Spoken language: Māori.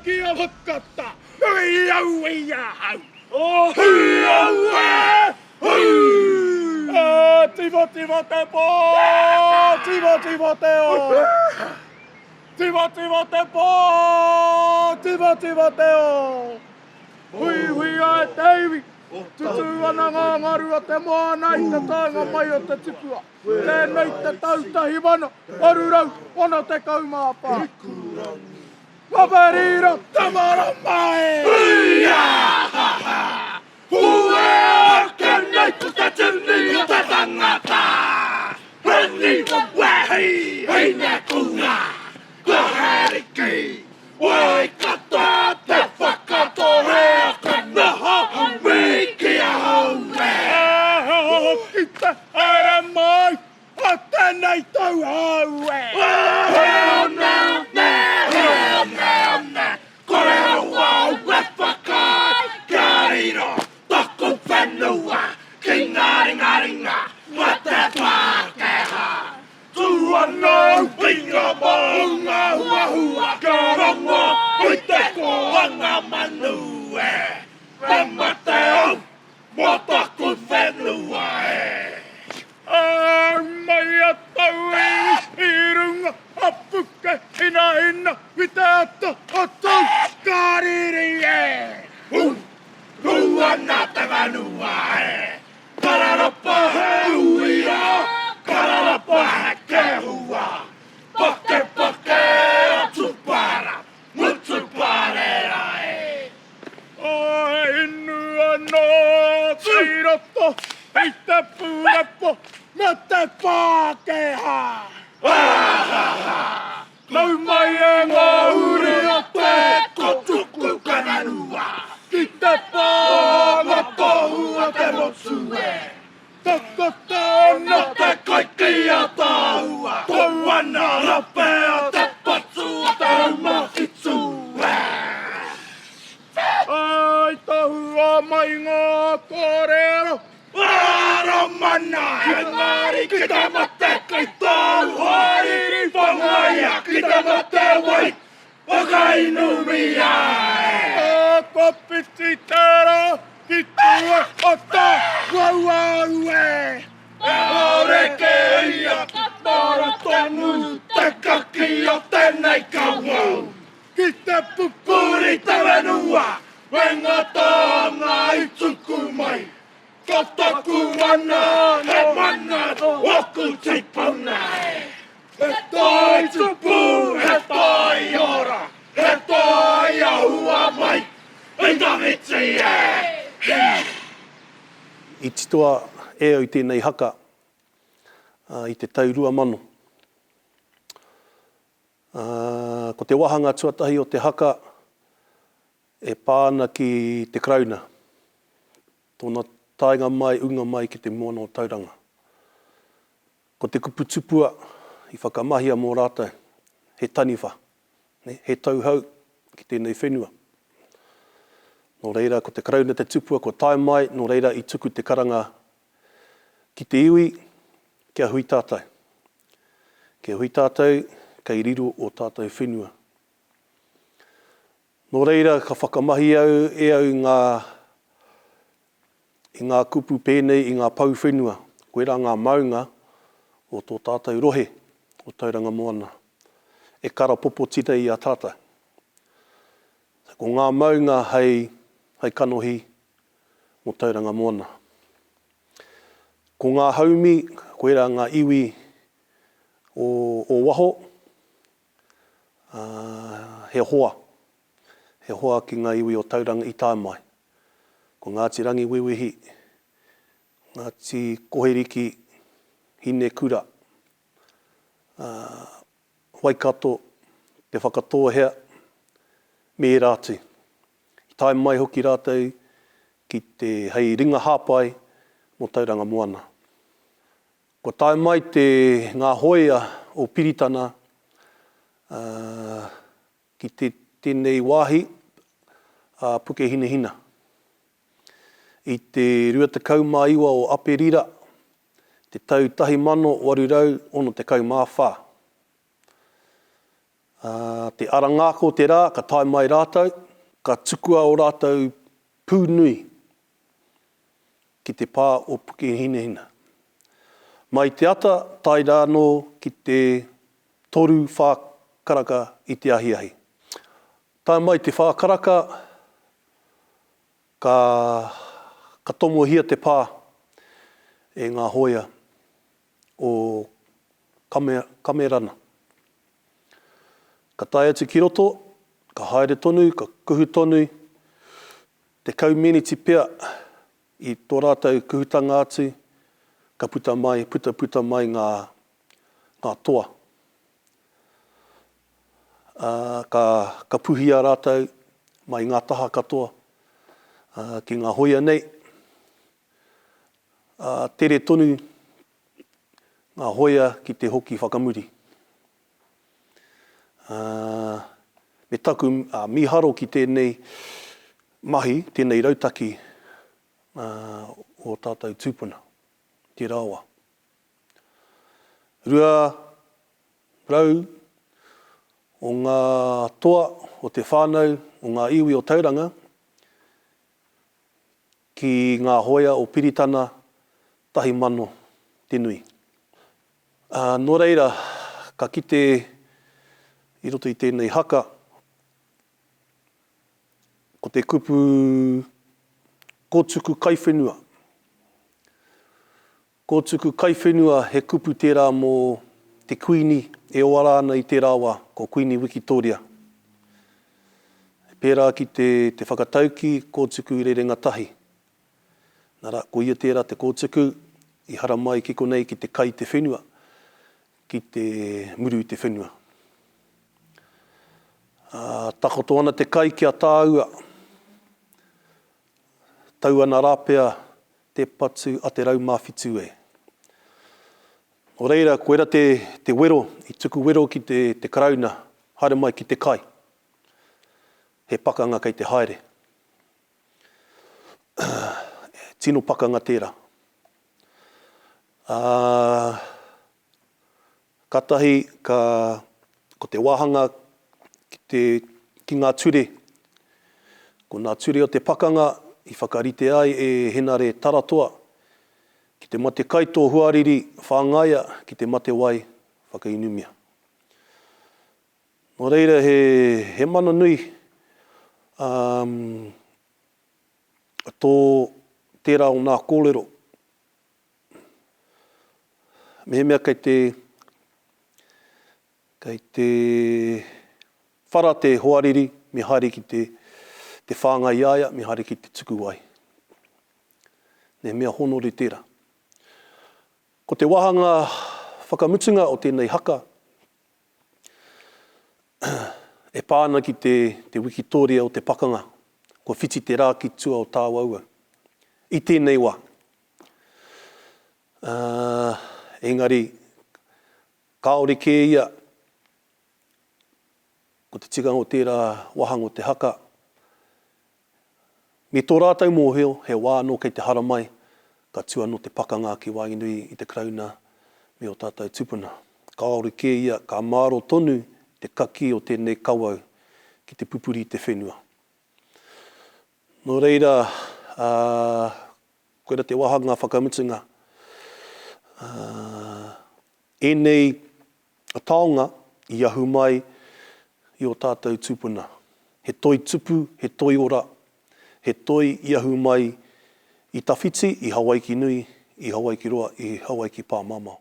kia wakata. Hui au ia hau. Oh, hui au e! Hui! Tivo te po! Tivo te o! Tivo te po! Tivo te o! Hui ai teiwi! Tutu ana ngā ngarua te moana i te taonga mai o te tipua. Tēnei te tautahi mana, arurau, ona te kaumāpā. Waparira, tamara mai! Huia! Hue o kenei ko te tini o te tangata! Heni wa wehi, hei ne kuna! Ko heriki, wai kata te whakatohe o ka noho, wiki a haue! Ki te haere mai, a tēnei tau haue! Heo ne, kore hoa ue whakai, kia riro, toko whenua, ki ngaringa, wa te Pākehā. Tuana winga maunga hua, ka rongo, ui te koanga manue. Mama te au, mo taku whenua e. Mai a tau i runga a pukehinahina, i te ata a tau kariri e. Ruana te whenua e. Kararapa he uia, kararapa he ke hua. Pake o tupara, mutu parera e. Inu anō tei roto, i te pūrepo, me te Pākehā. Nau mai e ngā uri o te Kotuku karanua, ki te pāna tohua te motsue. Taka tēnā Te koiki a tāua, tauana rape o te patu o te raumahitsu e. ai tahua mai ngā kōrero. Aro mana, he ngāri ki te mate ki tau hairi whangaia ki te mate wai, whakainumia e. Ka piti tērā ki tua o tā wauau e. Aureke ia ki tāra tonu, te kaki o tēnei kauau. Ki te pupu Puri te whenua, wenga tānga i tuku mai. Ka taku mana, he mana, oku te pauna e. He tai tupu, he tai ora, he tai ahua mai, he tawiti e. I titoa e o i tēnei haka i te taurua mano. Ko te wahanga tuatahi o te haka e pāna ki te krauna. Tōna tainga mai, unga mai ki te moana o tauranga. Ko te kupu tupua i whakamahia mō rātou, he taniwha, he tauhau ki tēnei whenua. Nō reira, ko te krauna te tupua, ko tae mai, nō reira i tuku te karanga ki te iwi, kia hui tātou. Kia hui tātou, kei riro o tātou whenua. Nō reira, ka whakamahi au, e au i ngā kupu pēnei, i ngā pau whenua, koera ngā maunga o tō tātou rohe, o tauranga moana. E kara popo tira i a tātou. Ko ngā maunga hei kanohi o tauranga moana. Ko ngā haumi, koera ngā iwi o waho, he hoa. He hoa ki ngā iwi o tauranga i tāe mai. Ko Ngāti Rangi Wewehi, Ngāti Koheriki, Hine Kura, Waikato, te whakatohea, me rātu. I tae mai hoki rātou ki te hei ringa hāpai mo tauranga moana. Ko tae mai te ngā hoia o Piritana ki tēnei wāhi a Pukehinahina. I te ruatakau mā iwa o Aperira, te tau 1800 ono te kau mā whā. te arangako te rā, ka tae mai rātou, ka tukua o rātou pūnui ki te pā o Pukehinahina. Mai te ata, tai rāno ki te toru whākaraka i te ahiahi. Tai mai te whākaraka, ka tomohia te pā e ngā hoia o kamerana. Ka tae atu ki roto, ka haere tonu, ka kuhu tonu, te community pea i tō rātou kuhutanga atu, ka puta mai ngā toa. Ka puhia rātou mai ngā taha katoa ki ngā hoia nei. Tere tonu ngā hoia ki te hoki whakamuri. Me taku miharo ki tēnei mahi, tēnei rautaki o tātou tūpuna, te rāua. Rua rau o ngā toa o te whānau o ngā iwi o tauranga ki ngā hoia o Piritana tahi mano te nui. Nō reira, ka kite i roto i tēnei haka, ko te kupu kōtuku kaiwhenua. Kōtuku kaiwhenua he kupu tērā mō te kuini e oara ana i te rāua, ko Kuini Wikitoria. Pērā ki te whakatauki kōtuku i rerenga tahi. Nara, ko ia tērā te kōtuku i hara mai ki konei ki te kai te whenua, ki te muru i te whenua. Takoto ana te kai ki a tāua. Tau ana rāpea te patu a te raumāwhitu e. O reira, koera te wero, i tuku wero ki te karauna, haere mai ki te kai. He pakanga kei te haere. Tino pakanga tērā. Katahi, ko te wāhanga ki ngā ture. Ko ngā ture o te pakanga, i whakarite ai e henare taratoa, ki te mate kaito huariri whāngaia, ki te mate wai whakainumia. Nō reira, he mana nui tō tērā o ngā kōrero. Mehemea kei te whara te hoariri, me haere ki te whāngai aia, me haere ki te tuku wai. Ne mea honore tērā. Ko te wahanga whakamutunga o tēnei haka, e pāna ki te Wikitoria o te pakanga, ko whiti te rā ki tua o tāwaua. I tēnei wā. Engari, kaore kē ia, ko te tika o tērā wahanga o te haka. Me tō rātou mōheo, he wā anō kei te hara mai, ka tua no te pakanga ki wāinui i te krauna me o tātou tupuna. Kaore kē ia, ka māro tonu te kaki o tēnei kawau ki te pupuri i te whenua. Nō reira, koera te wahanga whakamutunga, enei taonga i ahu mai i o tātou tupuna. He toi tupu, he toi ora, he toi i ahu mai i tawhiti, i Hawaii ki nui, i Hawaii ki roa, i Hawaii ki pāmamao.